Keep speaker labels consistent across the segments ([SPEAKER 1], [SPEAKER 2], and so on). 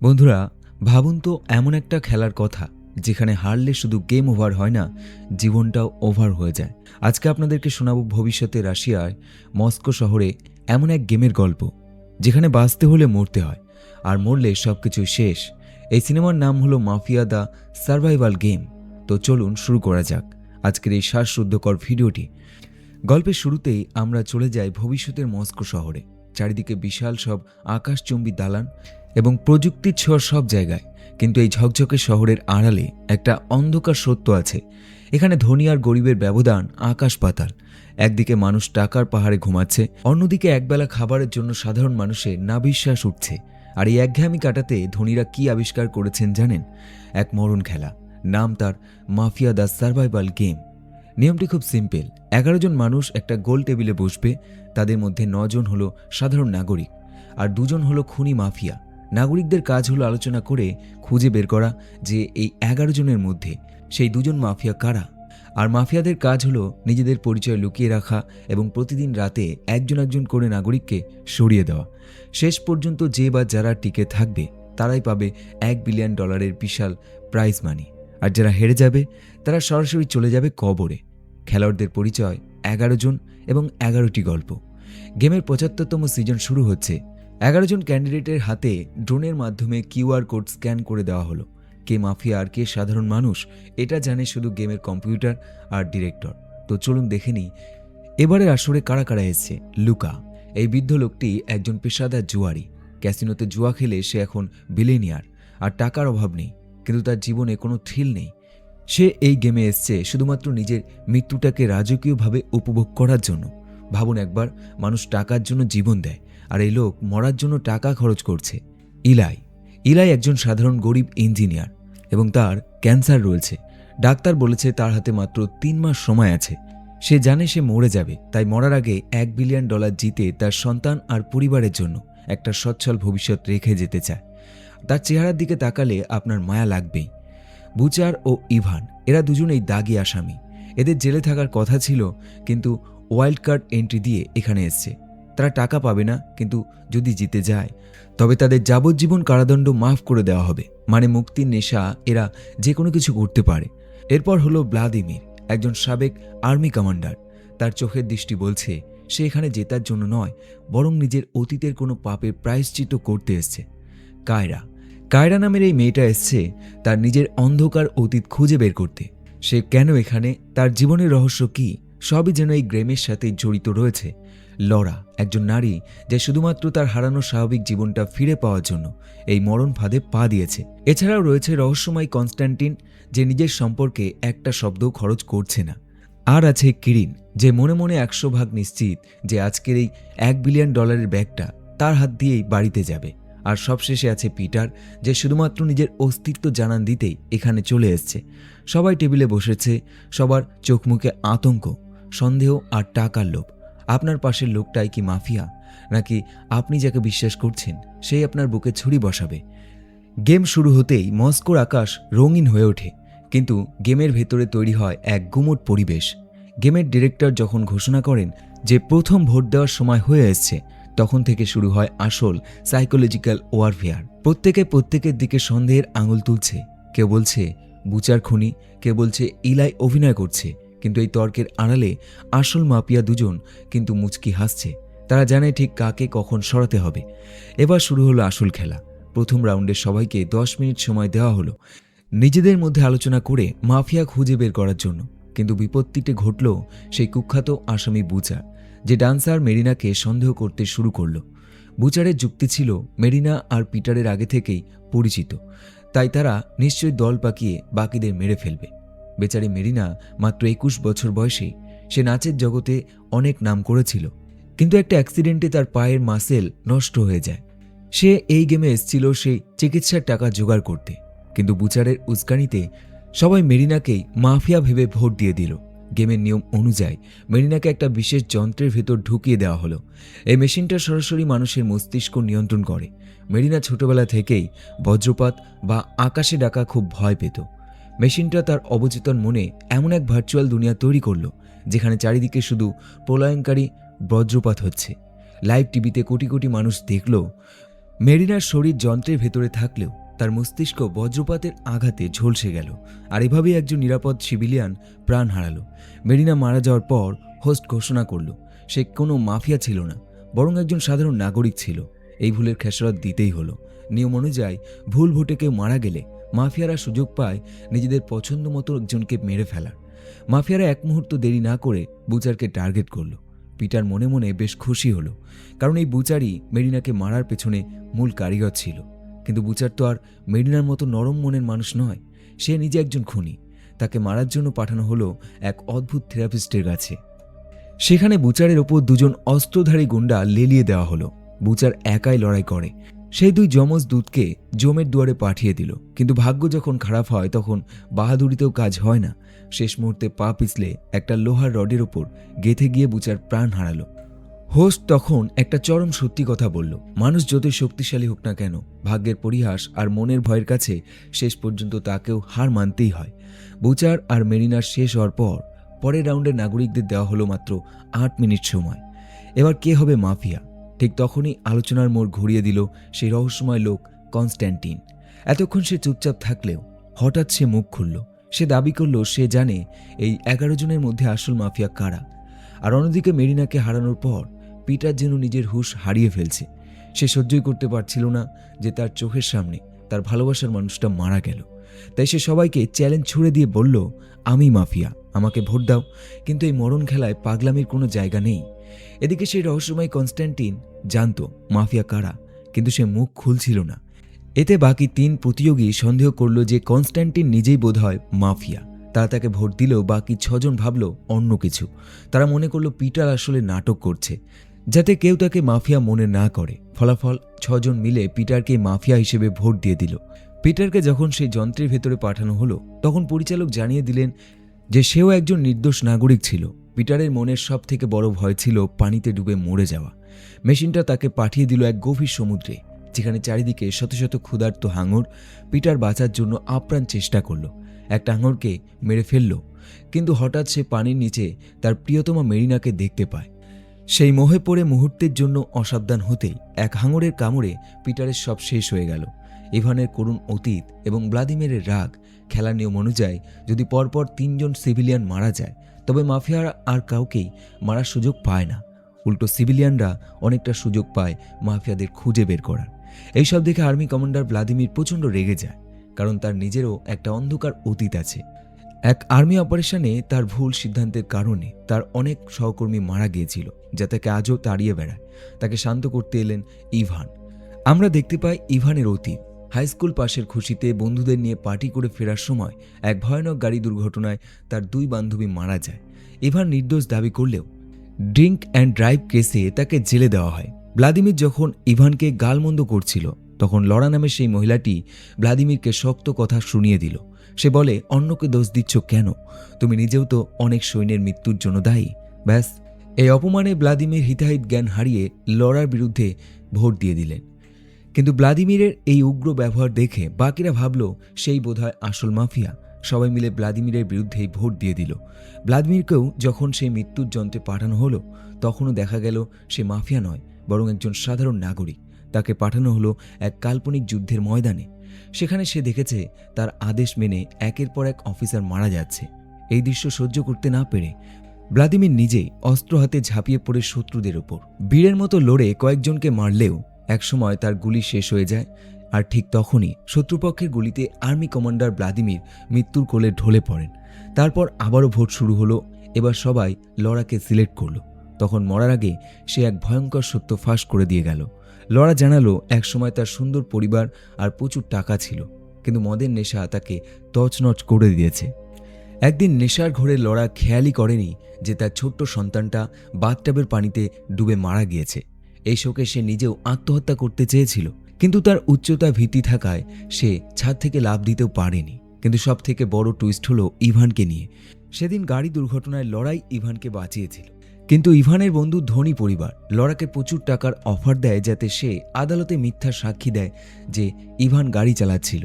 [SPEAKER 1] বন্ধুরা, ভাবুন তো এমন একটা খেলার কথা যেখানে হারলে শুধু গেম ওভার হয় না, জীবনটাও ওভার হয়ে যায়। আজকে আপনাদেরকে শোনাবো ভবিষ্যতে রাশিয়ার মস্কো শহরে এমন এক গেমের গল্প যেখানে বাঁচতে হলে মরতে হয়, আর মরলে সবকিছু শেষ। এই সিনেমার নাম হলো মাফিয়া দ্য সার্ভাইভাল গেম। তো চলুন শুরু করা যাক আজকের এই শ্বাসরুদ্ধকর ভিডিওটি। গল্পের শুরুতেই আমরা চলে যাই ভবিষ্যতের মস্কো শহরে। চারিদিকে বিশাল সব আকাশচুম্বী দালান এবং প্রযুক্তির ছোঁয়া সব জায়গায়, কিন্তু এই ঝকঝকে শহরের আড়ালে একটা অন্ধকার সত্য আছে। এখানে ধনী আর গরিবের ব্যবধান আকাশ পাতাল। একদিকে মানুষ টাকার পাহাড়ে ঘুমাচ্ছে, অন্যদিকে একবেলা খাবারের জন্য সাধারণ মানুষের নাভিশ্বাস উঠছে। আর এই একঘেয়েমি কাটাতে ধনীরা কি আবিষ্কার করেছেন জানেন? এক মরণ খেলা, নাম তার মাফিয়া দ্য সার্ভাইভাল গেম। নিয়মটি খুব সিম্পল। 11 জন মানুষ একটা গোল টেবিলে বসবে। তাদের মধ্যে 9 জন হলো সাধারণ নাগরিক আর 2 জন হলো খুনি মাফিয়া। নাগরিকদের কাজ হলো আলোচনা করে খুঁজে বের করা যে এই 11 জনের মধ্যে সেই 2 জন মাফিয়া কারা। আর মাফিয়াদের কাজ হলো নিজেদের পরিচয় লুকিয়ে রাখা এবং প্রতিদিন রাতে একজন একজন করে নাগরিককে সরিয়ে দেওয়া। শেষ পর্যন্ত যে বা যারা টিকে থাকবে তারাই পাবে $1 বিলিয়ন বিশাল প্রাইজ মানি। আর যারা হেরে যাবে তারা সরাসরি চলে যাবে কবরে। খেলোয়াড়দের পরিচয় 11 জন এবং 11টি গল্প। গেমের 75তম সিজন শুরু হচ্ছে। 11 জন ক্যান্ডিডেটের হাতে ড্রোনের মাধ্যমে কিউআর কোড স্ক্যান করে দেওয়া হলো। কে মাফিয়া আর কে সাধারণ মানুষ এটা জানে শুধু গেমের কম্পিউটার আর ডিরেক্টর। তো চলুন দেখে নিই এবারের আসরে কারা কারা এসছে। লুকা, এই বৃদ্ধ লোকটি একজন পেশাদার জুয়ারি। ক্যাসিনোতে জুয়া খেলে সে এখন বিলিয়নিয়ার, আর টাকার অভাব নেই, কিন্তু তার জীবনে কোনো থ্রিল নেই। সে এই গেমে এসছে শুধুমাত্র নিজের মৃত্যুটাকে রাজকীয়ভাবে উপভোগ করার জন্য। ভাবুন একবার, মানুষ টাকার জন্য জীবন দেয়, আর এই লোক মরার জন্য টাকা খরচ করছে। ইলাই ইলাই একজন সাধারণ গরিব ইঞ্জিনিয়ার এবং তার ক্যান্সার রয়েছে। ডাক্তার বলেছে তার হাতে মাত্র 3 মাস সময় আছে। সে জানে সে মরে যাবে, তাই মরার আগে $1 বিলিয়ন জিতে তার সন্তান আর পরিবারের জন্য একটা সচ্ছল ভবিষ্যৎ রেখে যেতে চায়। তার চেহারার দিকে তাকালে আপনার মায়া লাগবেই। বুচার ও ইভান, এরা দুজনেই দাগি আসামি। এদের জেলে থাকার কথা ছিল, কিন্তু ওয়াইল্ড কার্ড এন্ট্রি দিয়ে এখানে এসছে। তারা টাকা পাবে না, কিন্তু যদি জিতে যায় তবে তাদের যাবজ্জীবন কারাদণ্ড মাফ করে দেওয়া হবে। মানে মুক্তির নেশা, এরা যে কোনো কিছু করতে পারে। এরপর হলো ভ্লাদিমির, একজন সাবেক আর্মি কমান্ডার। তার চোখের দৃষ্টি বলছে সে এখানে জেতার জন্য নয়, বরং নিজের অতীতের কোনো পাপের প্রায়শ্চিত্ত করতে এসছে। কায়রা নামের এই মেয়েটা এসছে তার নিজের অন্ধকার অতীত খুঁজে বের করতে। সে কেন এখানে, তার জীবনের রহস্য কি, সবই যেন এই গেমের সাথে জড়িত রয়েছে। লরা, একজন নারী যে শুধুমাত্র তার হারানো স্বাভাবিক জীবনটা ফিরে পাওয়ার জন্য এই মরণ ফাঁদে পা দিয়েছে। এছাড়াও রয়েছে রহস্যময় কনস্ট্যান্টিন, যে নিজের সম্পর্কে একটা শব্দও খরচ করছে না। আর আছে কিরিন, যে মনে মনে 100% নিশ্চিত যে আজকের এই $1 বিলিয়ন ব্যাগটা তার হাত দিয়েই বাড়িতে যাবে। আর সবশেষে আছে পিটার, যে শুধুমাত্র নিজের অস্তিত্ব জানান দিতেই এখানে চলে এসছে। সবাই টেবিলে বসেছে, সবার চোখ মুখে আতঙ্ক, সন্দেহ আর টাকার লোভ। আপনার পাশের লোকটাই কি মাফিয়া, নাকি আপনি যাকে বিশ্বাস করছেন সেই আপনার বুকে ছুরি বসাবে? গেম শুরু হতেই মস্কোর আকাশ রঙিন হয়ে ওঠে, কিন্তু গেমের ভেতরে তৈরি হয় এক গুমোট পরিবেশ। গেমের ডিরেক্টর যখন ঘোষণা করেন যে প্রথম ভোট দেওয়ার সময় হয়ে এসছে, তখন থেকে শুরু হয় আসল সাইকোলজিক্যাল ওয়ারফেয়ার। প্রত্যেকের দিকে সন্দেহের আঙুল তুলছে। কেউ বলছে বুচার খুনি, কেউ বলছে ইলাই অভিনয় করছে। কিন্তু এই তর্কের আড়ালে আসল মাফিয়া দুজন কিন্তু মুচকি হাসছে। তারা জানে ঠিক কাকে কখন সরাতে হবে। এবার শুরু হলো আসল খেলা। প্রথম রাউন্ডে সবাইকে 10 মিনিট সময় দেওয়া হলো নিজেদের মধ্যে আলোচনা করে মাফিয়া খুঁজে বের করার জন্য। কিন্তু বিপত্তিতে ঘটল সেই কুখ্যাত আসামি বুচার, যে ডান্সার মেরিনাকে সন্দেহ করতে শুরু করলো। বুচারের যুক্তি ছিল মেরিনা আর পিটারের আগে থেকেই পরিচিত, তাই তারা নিশ্চয়ই দল পাকিয়ে বাকিদের মেরে ফেলবে। বেচারি মেরিনা মাত্র 21 বছর বয়সে সে নাচের জগতে অনেক নাম করেছিল, কিন্তু একটা অ্যাক্সিডেন্টে তার পায়ের মাসেল নষ্ট হয়ে যায়। সে এই গেমে এসেছিল সেই চিকিৎসার টাকা জোগাড় করতে, কিন্তু বুচারের উস্কানিতে সবাই মেরিনাকেই মাফিয়া ভেবে ভোট দিয়ে দিল। গেমের নিয়ম অনুযায়ী মেরিনাকে একটা বিশেষ যন্ত্রের ভেতর ঢুকিয়ে দেওয়া হলো। এই মেশিনটা সরাসরি মানুষের মস্তিষ্ক নিয়ন্ত্রণ করে। মেরিনা ছোটবেলা থেকেই বজ্রপাত বা আকাশে ডাকা খুব ভয় পেত। মেশিনটা তার অবচেতন মনে এমন এক ভার্চুয়াল দুনিয়া তৈরি করলো যেখানে চারিদিকে শুধু প্রলয়ঙ্কারী বজ্রপাত হচ্ছে। লাইভ টিভিতে কোটি কোটি মানুষ দেখল মেরিনার শরীর যন্ত্রের ভেতরে থাকলেও তার মস্তিষ্ক বজ্রপাতের আঘাতে ঝলসে গেল, আর এভাবেই একজন নিরাপদ সিভিলিয়ান প্রাণ হারালো। মেরিনা মারা যাওয়ার পর হোস্ট ঘোষণা করল সে কোনো মাফিয়া ছিল না, বরং একজন সাধারণ নাগরিক ছিল। এই ভুলের খেসারত দিতেই হলো। নিয়ম অনুযায়ী ভুল ভোটে কেউ মারা গেলে মাফিয়ারা সুযোগ পায় নিজেদের পছন্দ মতো একজনকে মেরে ফেলার। মাফিয়ারা এক মুহূর্ত দেরি না করে বুচারকে টার্গেট করল। পিটার মনে মনে বেশ খুশি হলো, কারণ এই বুচারই মেরিনাকে মারার পেছনে মূল কারিগর ছিল। কিন্তু বুচার তো আর মেরিনার মতো নরম মনের মানুষ নয়, সে নিজে একজন খুনি। তাকে মারার জন্য পাঠানো হলো এক অদ্ভুত থেরাপিস্টের কাছে। সেখানে বুচারের ওপর দুজন অস্ত্রধারী গুন্ডা লেলিয়ে দেওয়া হলো। বুচার একাই লড়াই করে। সেই দুই যমজ দূতকে জমের দুয়ারে পাঠিয়ে দিল, কিন্তু ভাগ্য যখন খারাপ হয় তখন বাহাদুরিতেও কাজ হয় না। শেষ মুহূর্তে পা পিছলে একটা লোহার রডের ওপর গেঁথে গিয়ে বুচার প্রাণ হারালো। হোস্ট তখন একটা চরম সত্যি কথা বলল, মানুষ যতই শক্তিশালী হোক না কেন, ভাগ্যের পরিহাস আর মনের ভয়ের কাছে শেষ পর্যন্ত তাকেও হার মানতেই হয়। বুচার আর মেরিনার শেষ হওয়ার পর পরের রাউন্ডের নাগরিকদের দেওয়া হলো মাত্র 8 মিনিট সময়। এবার কে হবে মাফিয়া? ঠিক তখনই আলোচনার মোড় ঘুরিয়ে দিল সেই রহস্যময় লোক কনস্ট্যান্টিন। এতক্ষণ সে চুপচাপ থাকলেও হঠাৎ সে মুখ খুলল। সে দাবি করল সে জানে এই 11 জনের মধ্যে আসল মাফিয়া কারা। আর অন্যদিকে মেরিনাকে হারানোর পর পিটার যেন নিজের হুঁশ হারিয়ে ফেলছে। সে সহ্যই করতে পারছিল না যে তার চোখের সামনে তার ভালোবাসার মানুষটা মারা গেল। তাই সে সবাইকে চ্যালেঞ্জ ছুড়ে দিয়ে বলল, আমি মাফিয়া, আমাকে ভোট দাও। কিন্তু এই মরণ খেলায় পাগলামির কোনো জায়গা নেই। এদিকে সেই রহস্যময় কনস্ট্যান্টিন জানতো মাফিয়া কারা, কিন্তু সে মুখ খুলছিল না। এতে বাকি 3 প্রতিযোগী সন্দেহ করল যে কনস্ট্যান্টিন নিজেই বোধহয় মাফিয়া। তারা তাকে ভোট দিলেও বাকি 6 জন ভাবল অন্য কিছু। তারা মনে করল পিটার আসলে নাটক করছে, যাতে কেউ তাকে মাফিয়া মনে না করে। ফলাফল 6 জন মিলে পিটারকে মাফিয়া হিসেবে ভোট দিয়ে দিল। পিটারকে যখন সেই যন্ত্রের ভেতরে পাঠানো হলো, তখন পরিচালক জানিয়ে দিলেন যে সেও একজন নির্দোষ নাগরিক ছিল। পিটারের মনের সব থেকে বড় ভয় ছিল পানিতে ডুবে মরে যাওয়া। মেশিনটা তাকে পাঠিয়ে দিল এক গভীর সমুদ্রে, যেখানে চারিদিকে শত শত ক্ষুধার্ত হাঙর। পিটার বাঁচার জন্য আপ্রাণ চেষ্টা করল, একটা হাঙরকে মেরে ফেলল। কিন্তু হঠাৎ সে পানির নিচে তার প্রিয়তমা মেরিনাকে দেখতে পায়। সেই মোহে পড়ে মুহূর্তের জন্য অসাবধান হতেই এক হাঙরের কামড়ে পিটারের সব শেষ হয়ে গেল। ইভানের করুণ অতীত এবং ভ্লাদিমিরের রাগ। খেলার নিয়ম অনুযায়ী যদি পরপর 3 জন সিভিলিয়ান মারা যায়, তবে মাফিয়ারা আর কাউকেই মারার সুযোগ পায় না। উল্টো সিভিলিয়ানরা অনেকটা সুযোগ পায় মাফিয়াদের খুঁজে বের করার। এইসব দেখে আর্মি কমান্ডার ভ্লাদিমির প্রচণ্ড রেগে যায়, কারণ তার নিজেরও একটা অন্ধকার অতীত আছে। এক আর্মি অপারেশনে তার ভুল সিদ্ধান্তের কারণে তার অনেক সহকর্মী মারা গিয়েছিল, যা তাকে আজও তাড়িয়ে বেড়ায়। তাকে শান্ত করতে এলেন ইভান। আমরা দেখতে পাই ইভানের অতীত। হাইস্কুল পাশের খুশিতে বন্ধুদের নিয়ে পার্টি করে ফেরার সময় এক ভয়ানক গাড়ি দুর্ঘটনায় তার 2 বান্ধবী মারা যায়। ইভান নির্দোষ দাবি করলেও ড্রিঙ্ক অ্যান্ড ড্রাইভ কেসে তাকে জেলে দেওয়া হয়। ভ্লাদিমির যখন ইভানকে গালমন্দ করছিল, তখন লরা নামের সেই মহিলাটি ভ্লাদিমিরকে শক্ত কথা শুনিয়ে দিল। সে বলে, অন্যকে দোষ দিচ্ছ কেন? তুমি নিজেও তো অনেক সৈন্যের মৃত্যুর জন্য দায়ী। ব্যাস, এই অপমানে ভ্লাদিমির হিতাহিত জ্ঞান হারিয়ে লরার বিরুদ্ধে ভোট দিয়ে দিলেন। কিন্তু ভ্লাদিমিরের এই উগ্র ব্যবহার দেখে বাকিরা ভাবল সেই বোধহয় আসল মাফিয়া। সবাই মিলে ভ্লাদিমিরের বিরুদ্ধেই ভোট দিয়ে দিল। ভ্লাদিমিরকেও যখন সেই মৃত্যুর যন্ত্রে পাঠানো হলো, তখনও দেখা গেল সে মাফিয়া নয়, বরং একজন সাধারণ নাগরিক। তাকে পাঠানো হলো এক কাল্পনিক যুদ্ধের ময়দানে। সেখানে সে দেখেছে তার আদেশ মেনে একের পর এক অফিসার মারা যাচ্ছে। এই দৃশ্য সহ্য করতে না পেরে ভ্লাদিমির নিজেই অস্ত্র হাতে ঝাঁপিয়ে পড়ে শত্রুদের ওপর বীরের মতো লড়ে কয়েকজনকে মারলেও একসময় তার গুলি শেষ হয়ে যায়। আর ঠিক তখনই শত্রুপক্ষের গুলিতে আর্মি কমান্ডার ভ্লাদিমির মৃত্যুর কোলে ঢলে পড়েন। তারপর আবারও ভোট শুরু হলো। এবার সবাই লরাকে সিলেক্ট করলো। তখন মরার আগে সে এক ভয়ঙ্কর সত্য ফাঁস করে দিয়ে গেল। লরা জানালো একসময় তার সুন্দর পরিবার আর প্রচুর টাকা ছিল, কিন্তু মদের নেশা তাকে তছনছ করে দিয়েছে। একদিন নেশার ঘোরে লরা খেয়ালই করেনি যে তার ছোট্ট সন্তানটা বাথটাবের পানিতে ডুবে মারা গিয়েছে। এই শোকে সে নিজেও আত্মহত্যা করতে চেয়েছিল, কিন্তু তার উচ্চতা ভীতি থাকায় সে ছাদ থেকে লাফ দিতেও পারেনি। কিন্তু সব থেকে বড় টুইস্ট হলো ইভানকে নিয়ে। সেদিন গাড়ি দুর্ঘটনায় লরাই ইভানকে বাঁচিয়েছিল, কিন্তু ইভানের বন্ধু ধনী পরিবার লরাকে প্রচুর টাকার অফার দেয় যাতে সে আদালতে মিথ্যা সাক্ষী দেয় যে ইভান গাড়ি চালাচ্ছিল।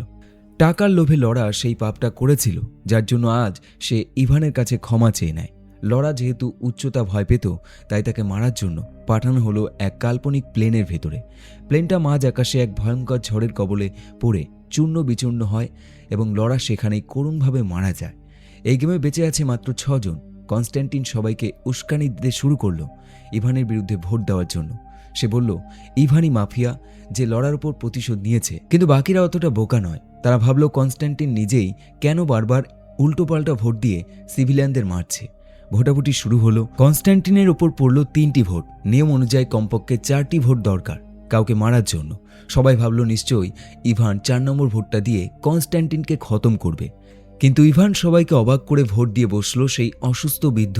[SPEAKER 1] টাকার লোভে লরা সেই পাপটা করেছিল, যার জন্য আজ সে ইভানের কাছে ক্ষমা চেয়ে নেয়। লরা যেহেতু উচ্চতা ভয় পেত, তাই তাকে মারার জন্য পাঠানো হলো এক কাল্পনিক প্লেনের ভেতরে। প্লেনটা মাঝ আকাশে এক ভয়ঙ্কর ঝড়ের কবলে পড়ে চূর্ণ বিচূর্ণ হয় এবং লরা সেখানেই করুণভাবে মারা যায়। এই গেমে বেঁচে আছে মাত্র 6 জন। কনস্ট্যান্টিন সবাইকে উস্কানি দিতে শুরু করলো ইভানের বিরুদ্ধে ভোট দেওয়ার জন্য। সে বলল ইভানই মাফিয়া, যে লরার উপর প্রতিশোধ নিয়েছে। কিন্তু বাকিরা অতটা বোকা নয়। তারা ভাবল কনস্ট্যান্টিন নিজেই কেন বারবার উল্টোপাল্টা ভোট দিয়ে সিভিলিয়ানদের মারছে। ভোটাভুটি শুরু হলো। কনস্ট্যান্টিনের উপর পড়ল 3টি ভোট। নিয়ম অনুযায়ী কমপক্ষে 4টি ভোট দরকার কাউকে মারার জন্য। সবাই ভাবল নিশ্চয়ই ইভান 4 নম্বর ভোটটা দিয়ে কনস্ট্যান্টিনকে খতম করবে। কিন্তু ইভান সবাইকে অবাক করে ভোট দিয়ে বসলো সেই অসুস্থ বৃদ্ধ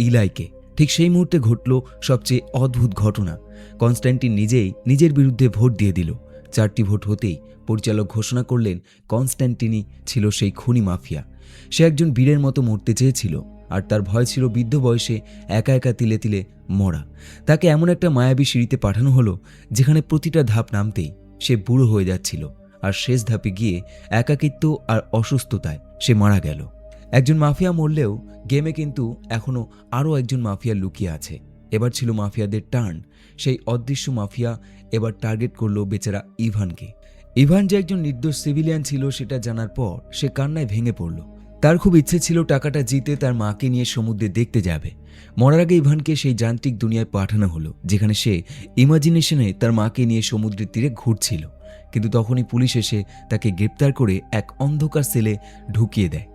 [SPEAKER 1] ইলাইকে। ঠিক সেই মুহূর্তে ঘটল সবচেয়ে অদ্ভুত ঘটনা। কনস্ট্যান্টিন নিজেই নিজের বিরুদ্ধে ভোট দিয়ে দিল। 4টি ভোট হতেই পরিচালক ঘোষণা করলেন কনস্ট্যান্টিনই ছিল সেই খুনি মাফিয়া। সে একজন বীরের মতো মরতে চেয়েছিল, আর তার ভয় ছিল বৃদ্ধ বয়সে একা একা তিলে তিলে মরা। তাকে এমন একটা মায়াবী সিঁড়িতে পাঠানো হলো যেখানে প্রতিটা ধাপ নামতেই সে বুড়ো হয়ে যাচ্ছিল, আর শেষ ধাপে গিয়ে একাকিত্ব আর অসুস্থতায় সে মারা গেল। একজন মাফিয়া মরলেও গেমে কিন্তু এখনও আরও একজন মাফিয়া লুকিয়ে আছে। এবার ছিল মাফিয়াদের টার্ন। সেই অদৃশ্য মাফিয়া এবার টার্গেট করলো বেচারা ইভানকে। ইভান যে একজন নির্দোষ সিভিলিয়ান ছিল সেটা জানার পর সে কান্নায় ভেঙে পড়ল। তার খুব ইচ্ছে ছিল টাকাটা জিতে তার মাকে নিয়ে সমুদ্রে দেখতে যাবে। মরার আগে ইভানকে সেই যান্ত্রিক দুনিয়ায় পাঠানো হলো যেখানে সে ইমাজিনেশনে তার মাকে নিয়ে সমুদ্রের তীরে ঘুরছিল। কিন্তু তখনই পুলিশ এসে তাকে গ্রেপ্তার করে এক অন্ধকার সেলে ঢুকিয়ে দেয়।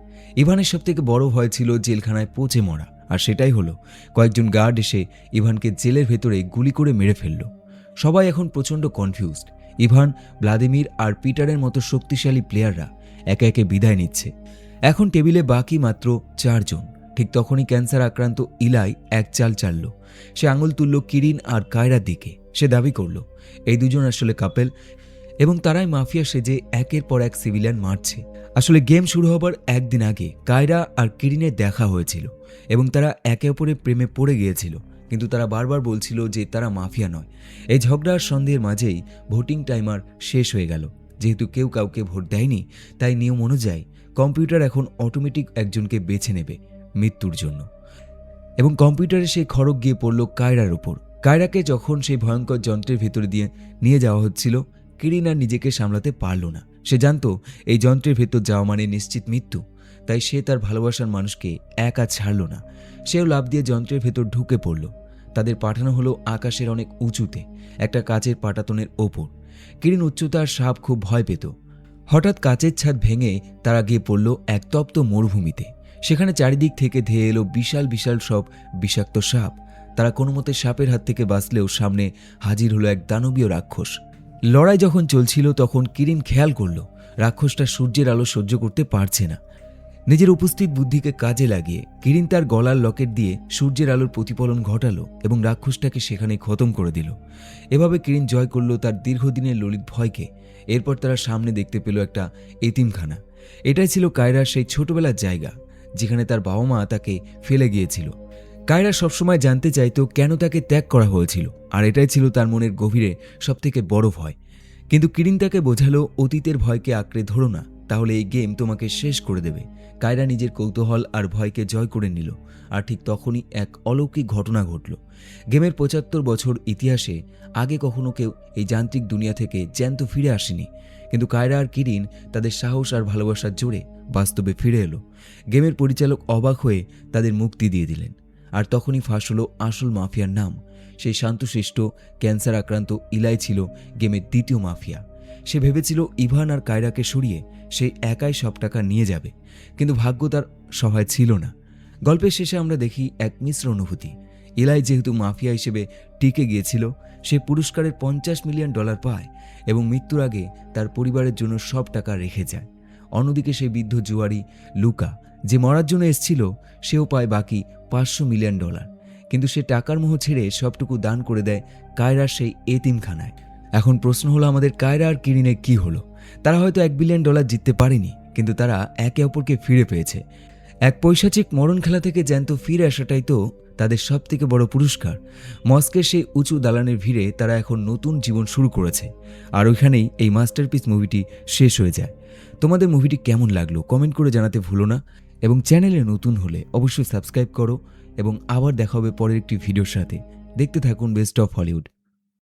[SPEAKER 1] ইভানের সবথেকে বড় ভয় ছিল জেলখানায় পচে মরা, আর সেটাই হলো। কয়েকজন গার্ড এসে ইভানকে জেলের ভেতরে গুলি করে মেরে ফেলল। সবাই এখন প্রচণ্ড কনফিউজড। ইভান, ভ্লাদিমির আর পিটারের মতো শক্তিশালী প্লেয়াররা একে একে বিদায় নিচ্ছে। এখন টেবিলে বাকি মাত্র 4 জন। ঠিক তখনই ক্যান্সার আক্রান্ত ইলাই এক চাল চালল। সে আঙুল তুলল কিরিন আর কায়রার দিকে। সে দাবি করল এই দুজন আসলে কাপেল এবং তারাই মাফিয়া সেজে একের পর এক সিভিলিয়ান মারছে। আসলে গেম শুরু হবার একদিন আগে কায়রা আর কিরিনের দেখা হয়েছিল এবং তারা একে অপরের প্রেমে পড়ে গিয়েছিল, কিন্তু তারা বারবার বলছিল যে তারা মাফিয়া নয়। এই ঝগড়া আর সন্দেহের মাঝেই ভোটিং টাইমার শেষ হয়ে গেল। যেহেতু কেউ কাউকে ভোট দেয়নি, তাই নিয়ম অনুযায়ী কম্পিউটার এখন অটোমেটিক একজনকে বেছে নেবে মৃত্যুর জন্য। এবং কম্পিউটারে সেই খড়গ গিয়ে পড়ল কায়রার উপর। কায়রাকে যখন সেই ভয়ঙ্কর যন্ত্রের ভেতরে দিয়ে নিয়ে যাওয়া হচ্ছিল, কিরিন আর নিজেকে সামলাতে পারল না। সে জানত এই যন্ত্রের ভেতর যাওয়া মানে নিশ্চিত মৃত্যু, তাই সে তার ভালোবাসার মানুষকে একা ছাড়ল না। সেও লাফ দিয়ে যন্ত্রের ভেতর ঢুকে পড়ল। তাদের পাঠানো হলো আকাশের অনেক উঁচুতে একটা কাচের পাটাতনের ওপর। কিরিন উচ্চতার সাপ খুব ভয় পেত। হঠাৎ কাচের ছাদ ভেঙে তারা গিয়ে পড়ল এক তপ্ত মরুভূমিতে। সেখানে চারিদিক থেকে ধেয়ে এলো বিশাল বিশাল সব বিষাক্ত সাপ। তারা কোনো মতে সাপের হাত থেকে বাঁচলেও সামনে হাজির হলো এক দানবীয় রাক্ষস। লড়াই যখন চলছিল তখন কিরিন খেয়াল করল রাক্ষসটা সূর্যের আলো সহ্য করতে পারছে না। নিজের উপস্থিত বুদ্ধিকে কাজে লাগিয়ে কিরিন তার গলার লকেট দিয়ে সূর্যের আলোর প্রতিফলন ঘটালো এবং রাক্ষসটাকে সেখানে খতম করে দিল। এভাবে কিরিন জয় করল তার দীর্ঘদিনের ললিত ভয়কে। এরপর তারা সামনে দেখতে পেল একটা এতিমখানা। এটাই ছিল কায়রার সেই ছোটবেলার জায়গা যেখানে তার বাবা মা তাকে ফেলে গিয়েছিল। কায়রা সবসময় জানতে চাইতো কেন তাকে ত্যাগ করা হয়েছিল, আর এটাই ছিল তার মনের গভীরে সবথেকে বড় ভয়। কিন্তু কিরিন তাকে বোঝালো অতীতের ভয়কে আঁকড়ে ধরো না, তাহলে এই গেম তোমাকে শেষ করে দেবে। কায়রা নিজের কৌতূহল আর ভয়কে জয় করে নিল। আর ঠিক তখনই এক অলৌকিক ঘটনা ঘটল। গেমের 75 বছর ইতিহাসে আগে কখনো কেউ এই যান্ত্রিক দুনিয়া থেকে জ্যান্ত ফিরে আসেনি। কিন্তু কায়রা আর কিরিন তাদের সাহস আর ভালোবাসার জোরে বাস্তবে ফিরে এলো। গেমের পরিচালক অবাক হয়ে তাদের মুক্তি দিয়ে দিলেন। আর তখনই ফাঁস হলো আসল মাফিয়ার নাম। সেই শান্তশিষ্ট ক্যান্সার আক্রান্ত ইলাই ছিল গেমের দ্বিতীয় মাফিয়া। সে ভেবেছিল ইভান আর কায়রাকে সরিয়ে সে একাই সব টাকা নিয়ে যাবে, কিন্তু ভাগ্য তার সহায় ছিল না। গল্পের শেষে আমরা দেখি এক মিশ্র অনুভূতি। ইলাই যেহেতু মাফিয়া হিসেবে টিকে গিয়েছিল, সে পুরস্কারের $50 মিলিয়ন পায় এবং মৃত্যুর আগে তার পরিবারের জন্য সব টাকা রেখে যায়। অন্যদিকে সেই বৃদ্ধ জুয়ারি লুকা, যে মরার জন্য এসেছিল, সেও পায় বাকি $500 মিলিয়ন। কিন্তু সে টাকার মোহ ছেড়ে সবটুকু দান করে দেয় কায়রার সেই এতিমখানায়। এখন প্রশ্ন হলো আমাদের কায়রা আর কিরিনের কি হলো? তারা হয়তো $1 বিলিয়ন জিততে পারেনি, কিন্তু তারা একে অপরকে ফিরে পেয়েছে। এক পৈশাচিক মরণ খেলা থেকে জ্যান্ত ফিরে আসাটাই তো তাদের সবথেকে বড় পুরস্কার। মস্কের সেই উঁচু দালানের ভিড়ে তারা এখন নতুন জীবন শুরু করেছে। আর ওইখানেই এই মাস্টারপিস মুভিটি শেষ হয়ে যায়। তোমাদের মুভিটি কেমন লাগলো কমেন্ট করে জানাতে ভুলো না, এবং চ্যানেলে নতুন হলে অবশ্যই সাবস্ক্রাইব করো এবং আবার দেখা হবে পরের একটি ভিডিওর সাথে। দেখতে থাকুন বেস্ট অফ হলিউড।